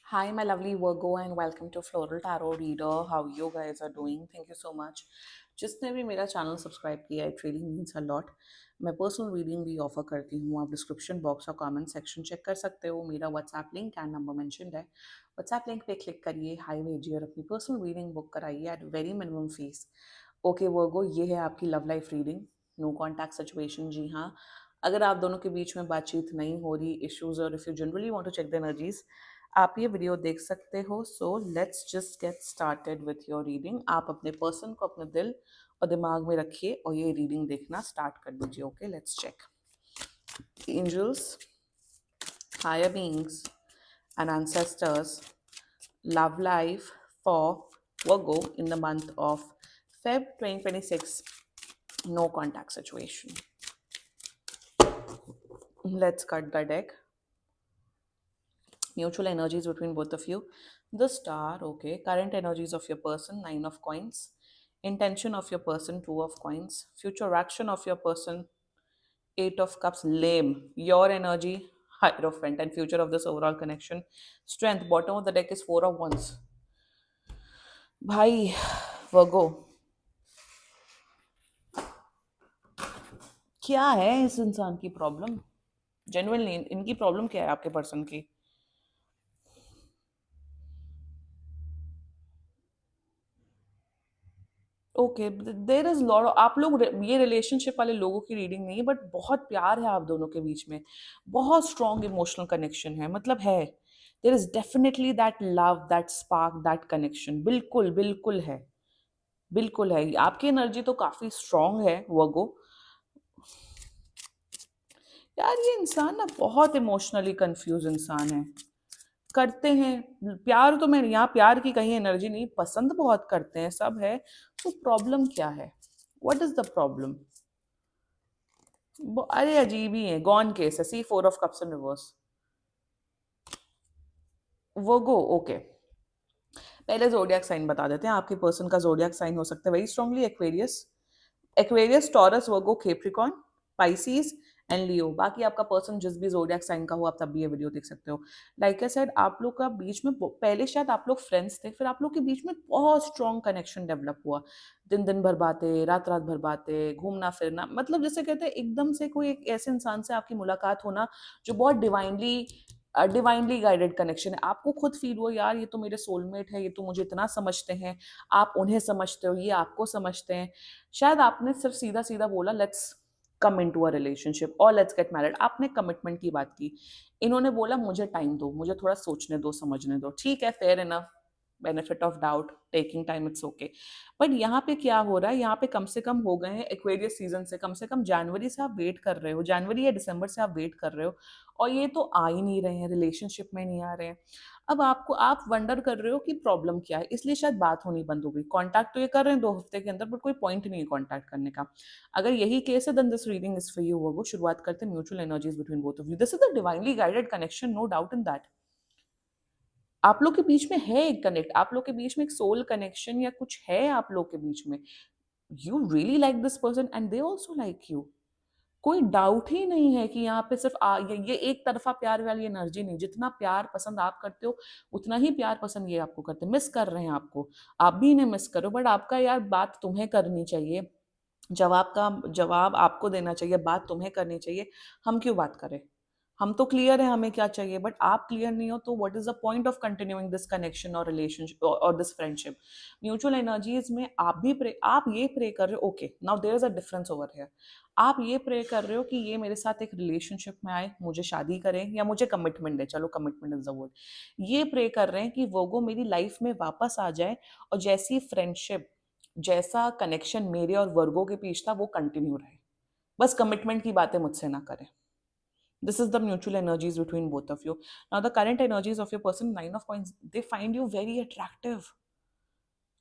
Hi, my lovely Virgo, and welcome to Floral Tarot Reader. How you guys are doing? Thank you so much. जिसने भी मेरा channel subscribe किया it really means a lot. मैं personal reading भी offer करती हूँ। आप description box और कमेंट सेक्शन चेक कर सकते हो। मेरा WhatsApp link and number mentioned है। व्हाट्सएप लिंक पे क्लिक करिए, हाई भेजिए और अपनी पर्सनल रीडिंग बुक कराइए at very minimum fees. Okay Virgo, ये है आपकी love life reading. No contact situation, जी हाँ। अगर आप दोनों के बीच में बातचीत नहीं हो रही, इश्यूज, और if you generally want to check the energies, आप ये वीडियो देख सकते हो। So let's just get started with your reading. आप अपने पर्सन को अपने दिल और दिमाग में रखिए और ये रीडिंग देखना स्टार्ट कर दीजिए। Okay, let's check. Angels, higher beings and ancestors, love life for Virgo in the month of Feb 2026, no contact situation. Let's cut the deck. Mutual energies between both of you. The star, okay. Current energies of your person, 9 of coins. Intention of your person, 2 of coins. Future action of your person, 8 of cups, lame. Your energy, Hierophant, and future of this overall connection. Strength, bottom of the deck is 4 of wands. भाई वर्गो, क्या है इस इंसान की problem? Genuinely इनकी problem क्या है आपके पर्सन की? Okay, there is lot. आप लोग ये रिलेशनशिप वाले लोगों की रीडिंग नहीं है, बट बहुत प्यार है आप दोनों के बीच में। बहुत स्ट्रॉन्ग इमोशनल कनेक्शन है, मतलब है। There is definitely that love, that spark, that connection. बिल्कुल बिल्कुल है, बिल्कुल है। आपकी एनर्जी तो काफी स्ट्रॉन्ग है वर्गो। यार ये इंसान ना बहुत इमोशनली कंफ्यूज इंसान है। करते हैं प्यार, तो मैं यहाँ प्यार की कहीं एनर्जी नहीं, पसंद बहुत करते हैं, सब है। तो प्रॉब्लम क्या है? What is the problem? अरे अजीब ही है, गॉन केस है। सी 4 ऑफ कप्स इन रिवर्स। वो गो, ओके। पहले जोडियक साइन बता देते हैं। आपके पर्सन का जोडियक साइन हो सकता है very strongly Aquarius, Aquarius, Taurus, Virgo, Capricorn, Pisces and Leo. बाकी आपका पर्सन जिस भी जोडियक साइन का हो, आप तब भी ये वीडियो देख सकते हो। लाइक आई सेड, आप लोग का बीच में पहले शायद आप लोग फ्रेंड्स थे, फिर आप लोग के बीच में बहुत स्ट्रॉन्ग कनेक्शन डेवलप हुआ। दिन दिन भर बातें, रात रात भर बातें, घूमना फिरना, मतलब जैसे कहते हैं एकदम से कोई एक ऐसे इंसान से आपकी मुलाकात होना जो बहुत डिवाइनली गाइडेड कनेक्शन है। आपको खुद फील हुआ यार ये तो मेरे सोलमेट है, ये तो मुझे इतना समझते हैं। आप उन्हें समझते हो, ये आपको समझते हैं। शायद आपने सिर्फ सीधा सीधा बोला let's come in to a relationship और लेट्स गेट मैरिड। आपने कमिटमेंट की बात की। इन्होंने बोला मुझे टाइम दो, मुझे थोड़ा सोचने दो, समझने दो। ठीक है, fair enough, benefit of doubt, taking time, it's okay. But यहाँ पे क्या हो रहा है? यहाँ पे कम से कम हो गए हैं एक्वेरियस सीजन से, कम से कम जनवरी से आप वेट कर रहे हो, जनवरी या दिसंबर से आप वेट कर रहे हो, और ये तो आ ही नहीं रहे हैं, रिलेशनशिप में नहीं आ रहे हैं। अब आपको, आप वंडर कर रहे हो कि प्रॉब्लम क्या है, इसलिए शायद बात होनी बंद हो गई। कांटेक्ट तो ये कर रहे हैं 2 हफ्ते के अंदर, बट कोई पॉइंट नहीं है कांटेक्ट करने का। अगर यही केस है then this reading is for you. वो शुरुआत करते हैं mutual energies between both of you. This is the divinely guided connection, no doubt in that. आप लोग के बीच में है एक कनेक्ट, आप लोग के बीच में एक सोल कनेक्शन या कुछ है आप लोग के बीच में। You really like this person and they also like you. कोई डाउट ही नहीं है कि यहाँ पे सिर्फ ये एक तरफा प्यार वाली एनर्जी नहीं। जितना प्यार पसंद आप करते हो, उतना ही प्यार पसंद ये आपको करते हैं। मिस कर रहे हैं आपको, आप भी इन्हें मिस करो। बट आपका यार बात तुम्हें करनी चाहिए, जवाब का जवाब आपको देना चाहिए, बात तुम्हें करनी चाहिए। हम क्यों बात करें? हम तो क्लियर है हमें क्या चाहिए, बट आप क्लियर नहीं हो, तो what is the point of continuing this connection और रिलेशनशिप और दिस फ्रेंडशिप? म्यूचुअल एनर्जीज में आप भी आप ये प्रे कर रहे हो। Okay, now there is a difference over here. आप ये प्रे कर रहे हो कि ये मेरे साथ एक रिलेशनशिप में आए, मुझे शादी करें या मुझे कमिटमेंट दे। चलो, कमिटमेंट इज द वर्ड। ये प्रे कर रहे हैं कि वो मेरी लाइफ में वापस आ जाए, और जैसी फ्रेंडशिप, जैसा कनेक्शन मेरे और वर्गो के बीच था, वो कंटिन्यू रहे। बस कमिटमेंट की बातें मुझसे ना करें। This is the mutual energies between both of you. Now, the current energies of your person, 9 of coins, they find you very attractive.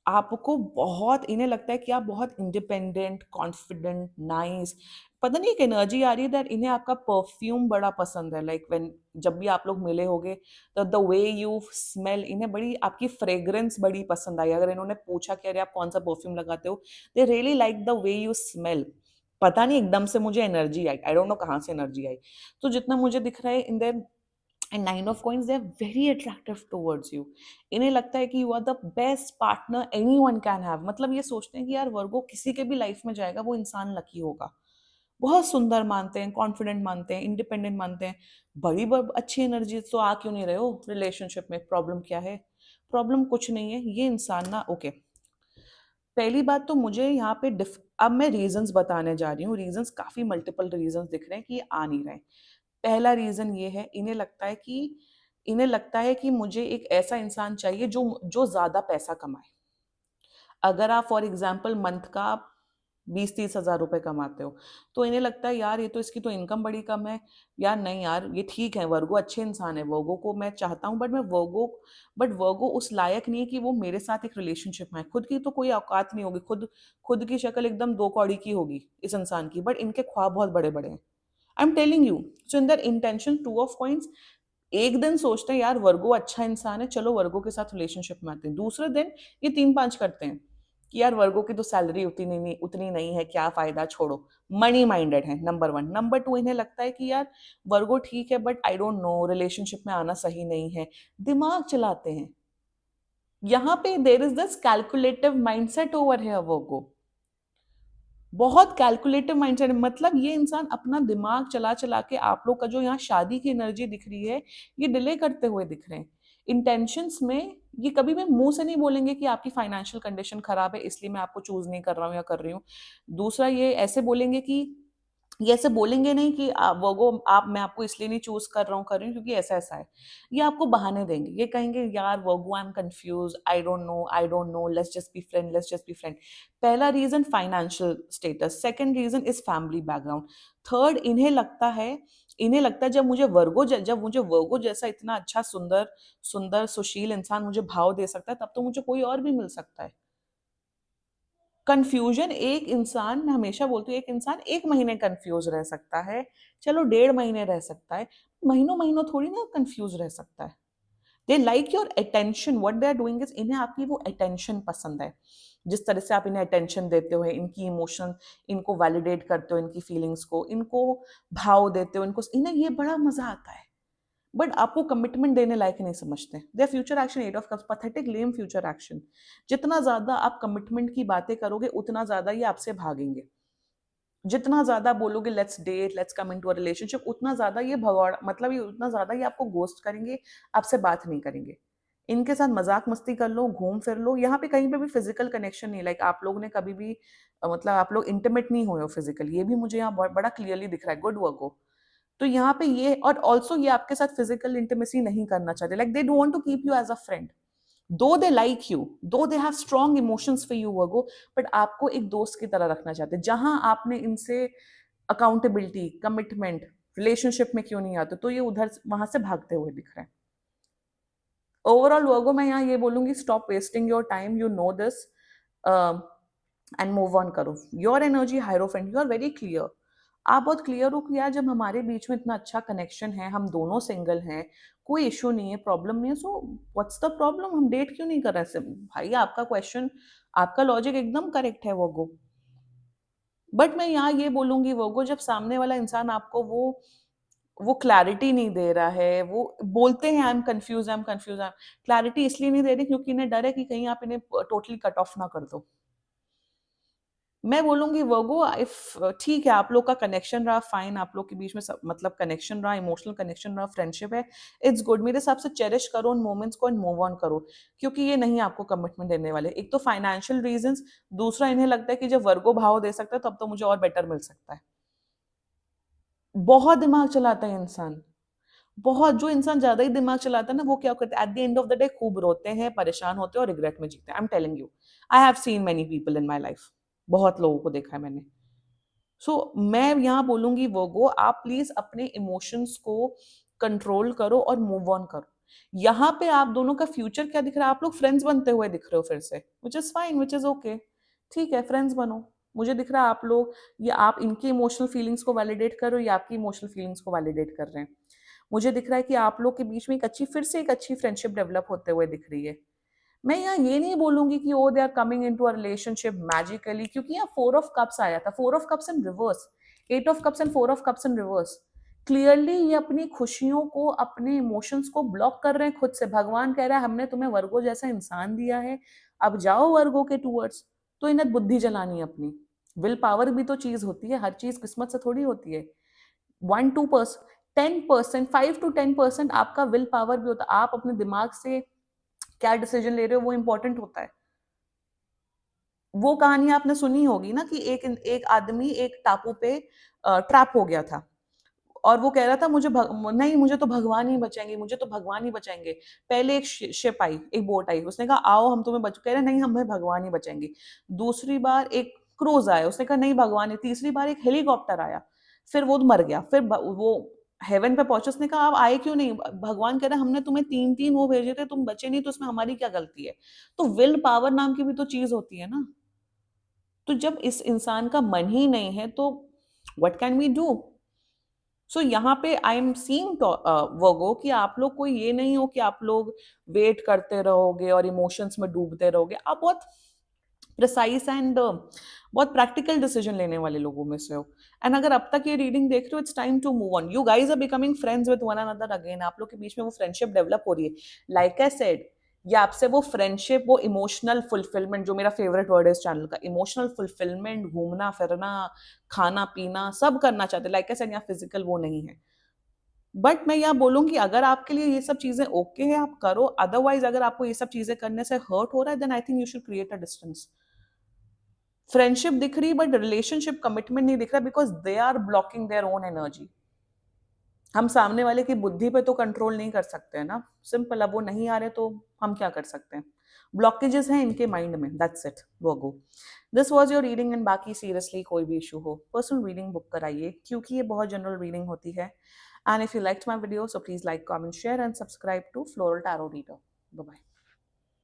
आपको बहुत, इन्हें लगता है कि आप बहुत इंडिपेंडेंट, कॉन्फिडेंट, नाइस। पता नहीं एक एनर्जी आ रही है दैट इन्हें आपका परफ्यूम बड़ा पसंद है। लाइक व्हेन, जब भी आप लोग मिले होगे, तो द वे यू स्मेल, इन्हें बड़ी आपकी फ्रेग्रेंस बड़ी पसंद आई। अगर इन्होंने पूछा कि अरे आप कौन सा परफ्यूम लगाते हो, they really like the way you smell. पता नहीं एकदम से मुझे energy I, I don't no कहाँ से एनर्जी आई। तो जितना मुझे दिख रहा है in their end nine of coins, they are very attractive towards you. इन्हें लगता है कि you are the best partner anyone can have. मतलब ये सोचते हैं कि यार वर्गो किसी के भी लाइफ में जाएगा वो इंसान लकी होगा। बहुत सुंदर मानते हैं, कॉन्फिडेंट मानते हैं, इंडिपेंडेंट मानते हैं। बड़ी अच्छी एनर्जी तो आ क्यों नहीं रहे हो रिलेशनशिप में? प्रॉब्लम क्या है? प्रॉब्लम कुछ नहीं है, ये इंसान ना ओके। पहली बात तो मुझे यहाँ पे अब मैं रीजंस बताने जा रही हूँ। रीजंस काफी मल्टीपल रीजंस दिख रहे हैं कि ये आ नहीं रहे। पहला रीजन ये है, इन्हें लगता है कि मुझे एक ऐसा इंसान चाहिए जो जो ज्यादा पैसा कमाए। अगर आप फॉर एग्जाम्पल मंथ का 20-30 हज़ार रुपए कमाते हो, तो इन्हें लगता है यार ये तो इसकी तो इनकम बड़ी कम है। यार नहीं यार, ये ठीक है, वर्गो अच्छे इंसान है, वर्गो को मैं चाहता हूँ, बट वर्गो उस लायक नहीं है कि वो मेरे साथ एक रिलेशनशिप में है। खुद की तो कोई औकात नहीं होगी, खुद की शक्ल एकदम दो कौड़ी की होगी इस इंसान की, बट इनके ख्वाब बहुत बड़े बड़े हैं। I am telling you. So in their intention, two of coins, एक दिन सोचते हैं यार वर्गो अच्छा इंसान है, चलो वर्गो के साथ रिलेशनशिप में आते हैं। दूसरे दिन ये 3-5 करते हैं कि यार वर्गो की तो सैलरी उतनी नहीं है, क्या फायदा, छोड़ो। मनी माइंडेड है, नंबर वन। नंबर टू, इन्हें लगता है कि यार वर्गो ठीक है but I don't no, relationship में आना सही नहीं है। दिमाग चलाते हैं। यहाँ पे there is this calculative mindset over है वर्गो। बहुत कैलकुलेटिव माइंडसेट। मतलब ये इंसान अपना दिमाग चला चला के, आप लोग का जो यहाँ शादी की एनर्जी दिख रही है, ये डिले करते हुए दिख रहे हैं। इंटेंशंस में ये कभी भी मुंह से नहीं बोलेंगे कि आपकी फाइनेंशियल कंडीशन खराब है इसलिए मैं आपको चूज नहीं कर रहा हूँ या कर रही हूँ। दूसरा, ये ऐसे बोलेंगे कि, ये ऐसे बोलेंगे नहीं कि आप मैं आपको इसलिए नहीं चूज कर रही हूँ क्योंकि ऐसा ऐसा है। ये आपको बहाने देंगे। ये कहेंगे यार Virgo, I am confused, I don't know, let's just be friend. पहला reason financial status, second reason is family background, third इन्हें लगता है जब मुझे वर्गो जैसा इतना अच्छा सुंदर सुंदर सुशील इंसान मुझे भाव दे सकता है, तब तो मुझे कोई और भी मिल सकता है। कंफ्यूजन, एक इंसान, मैं हमेशा बोलती हूँ, एक इंसान 1 महीने कंफ्यूज रह सकता है, चलो 1.5 महीने रह सकता है, महीनों महीनों थोड़ी ना कंफ्यूज रह सकता है। They like your attention, what they are doing is, इन्हें आपकी वो अटेंशन पसंद है। जिस तरह से आप इन्हें अटेंशन देते हो, इनकी इमोशन, इनको वैलिडेट करते हो, इनकी फीलिंग्स को, इनको भाव देते हो, इन्हें ये बड़ा मजा आता है। बट आपको कमिटमेंट देने लायक नहीं समझते। Their future action, 8 of cups, pathetic lame future action. जितना ज्यादा आप कमिटमेंट की बातें करोगे उतना ज्यादा ये आपसे भागेंगे। जितना ज्यादा बोलोगे let's date, let's come into a relationship, उतना ज्यादा ये भगौड़ा, मतलब ये उतना ज्यादा ये आपको गोस्ट करेंगे, आपसे बात नहीं करेंगे। इनके साथ मजाक मस्ती कर लो, घूम फिर लो, यहाँ पे कहीं पे भी फिजिकल कनेक्शन नहीं, लाइक आप लोग ने कभी भी मतलब आप लोग इंटीमेट नहीं हुए हो फिजिकल, ये भी मुझे यहाँ बहुत बड़ा क्लियरली दिख रहा है। गुड वर्क हो। तो यहाँ पे ये, और ऑल्सो ये आपके साथ फिजिकल इंटीमेसी नहीं करना चाहते, like they don't want to keep you as a friend. Though they like you, though they have strong emotions for you Virgo, but आपको एक दोस्त की तरह रखना चाहते हैं। जहां आपने इनसे अकाउंटेबिलिटी, कमिटमेंट, रिलेशनशिप में क्यों नहीं आते, तो ये उधर वहां से भागते हुए दिख रहे हैं। ओवरऑल वर्गो मैं यहाँ ये बोलूंगी, stop wasting your time, you know this, and move on करो। Your energy hierophant, you are very clear. आप बहुत क्लियर हो कि यार जब हमारे बीच में इतना अच्छा कनेक्शन है, हम दोनों सिंगल हैं, कोई इशू नहीं है, प्रॉब्लम नहीं है, सो व्हाट्स द प्रॉब्लम, हम डेट क्यों नहीं कर रहे? भाई आपका क्वेश्चन, आपका लॉजिक एकदम करेक्ट है वोगो। बट मैं यहाँ ये बोलूंगी वोगो, जब सामने वाला इंसान आपको वो क्लैरिटी नहीं दे रहा है, वो बोलते हैं आई एम कंफ्यूज, क्लैरिटी इसलिए नहीं दे रही क्योंकि इन्हें डर है कि कहीं आप इन्हें टोटली कट ऑफ ना कर दो। मैं बोलूंगी वर्गो, इफ ठीक है आप लोग का कनेक्शन रहा, फाइन, आप लोग के बीच में मतलब कनेक्शन रहा, इमोशनल कनेक्शन रहा, फ्रेंडशिप है, इट्स गुड। मेरे हिसाब से चेरिश करो उन मोमेंट्स को एंड मूव ऑन करो, क्योंकि ये नहीं आपको कमिटमेंट देने वाले। एक तो फाइनेंशियल रीजंस, दूसरा इन्हें लगता है कि जब वर्गो भाव दे सकता है तब तो मुझे और बेटर मिल सकता है। बहुत दिमाग चलाता है इंसान। बहुत, जो इंसान ज्यादा ही दिमाग चलाता है ना, वो क्या करता है at the end of the day, खूब रोते हैं, परेशान होते हैं और रिग्रेट में जीते हैं। I am telling you, I have seen many people in my life. बहुत लोगों को देखा है मैंने। मैं यहाँ बोलूंगी वोगो, आप प्लीज अपने इमोशंस को कंट्रोल करो और मूव ऑन करो। यहाँ पे आप दोनों का फ्यूचर क्या दिख रहा है? आप लोग फ्रेंड्स बनते हुए दिख रहे हो फिर से, which is fine, which is okay. ठीक है, फ्रेंड्स बनो। मुझे दिख रहा है आप लोग, ये आप इनकी इमोशनल फीलिंग्स को वैलिडेट कर रहे हो या आपकी इमोशनल फीलिंग्स को वैलिडेट कर रहे हैं। मुझे दिख रहा है कि आप लोग के बीच में फिर से एक अच्छी फ्रेंडशिप डेवलप होते हुए दिख रही है। मैं यहाँ ये नहीं बोलूंगी कि oh they are coming into a relationship magically, क्योंकि यहाँ 4 ऑफ कप्स आया था, 4 of cups in reverse, 8 of cups and 4 of cups in reverse. Clearly ये अपनी खुशियों को, अपने इमोशंस को ब्लॉक कर रहे हैं खुद से। भगवान कह रहा है हमने तुम्हें वर्गो जैसा इंसान दिया है, अब जाओ वर्गो के टूवर्ड्स। तो इन्हें बुद्धि जलानी है अपनी। विल पावर भी तो चीज होती है, हर चीज किस्मत से थोड़ी होती है। 1-2%, 10%, 5 to 10% आपका विल पावर भी होता है। आप अपने दिमाग से क्या डिसीजन ले रहे हो वो इंपॉर्टेंट होता है। वो कहानी आपने सुनी होगी ना कि एक एक आदमी एक टापू पे ट्रैप हो गया था, और वो कह रहा था नहीं, मुझे तो भगवान ही बचाएंगे, मुझे तो भगवान ही बचाएंगे। पहले एक शिप आई, एक बोट आई, उसने कहा आओ हम तुम्हें कह रहे नहीं, हमें भगवान ही बचाएंगे। दूसरी बार एक क्रूज आया, उसने कहा नहीं भगवान ही। तीसरी बार एक हेलीकॉप्टर आया, फिर वो मर गया। फिर वो हेवन पे पहुंचे, उसने कहा आप आए क्यों नहीं? भगवान कह रहा हमने तुम्हें 3-3 वो भेजे थे, तुम बचे नहीं, तो उसमें हमारी क्या गलती है? तो विल पावर नाम की भी तो चीज होती है ना। तो जब इस इंसान का मन ही नहीं है तो व्हाट कैन वी डू? सो यहाँ पे आई एम सीइंग वर्गो कि आप लोग कोई ये नहीं हो कि आप लोग वेट करते रहोगे और इमोशंस में डूबते रहोगे। आप बहुत प्रिसाइज एंड बहुत प्रैक्टिकल डिसीजन लेने वाले लोगों में से हो। एंड अगर अब तक ये रीडिंग देख रहे हो, it's time to move on. You guys are becoming friends with one another again. आप लोग के बीच में वो फ्रेंडशिप डेवलप हो रही है। लाइक आई सेड, या आपसे वो फ्रेंडशिप, वो इमोशनल फुलफिलमेंट, जो मेरा फेवरेट वर्ड है इस चैनल का, इमोशनल फुलफिलमेंट, घूमना फिरना, खाना पीना सब करना चाहते, लाइक आई सेड, यहाँ फिजिकल वो नहीं है। बट मैं यहाँ बोलूंगी अगर आपके लिए ये सब चीजें ओके है आप करो, अदरवाइज अगर आपको ये सब चीजें करने से हर्ट हो रहा है, then I think you should create a distance. Friendship दिख रही बट रिलेशनशिप कमिटमेंट नहीं दिख रहा, because they are blocking their own energy. हम सामने वाले की बुद्धि पे तो कंट्रोल नहीं कर सकते हैं ना, सिंपल। अब वो नहीं आ रहे तो हम क्या कर सकते हैं? ब्लॉकेजेस हैं इनके माइंड में, दैट्स इट। वो go, this was your reading. And बाकी सीरियसली कोई भी इशू हो, पर्सनल रीडिंग बुक कराइए, क्योंकि ये बहुत जनरल रीडिंग होती है। And if you like my video, so please like, comment, share and subscribe to Floral Tarot Reader. Bye bye.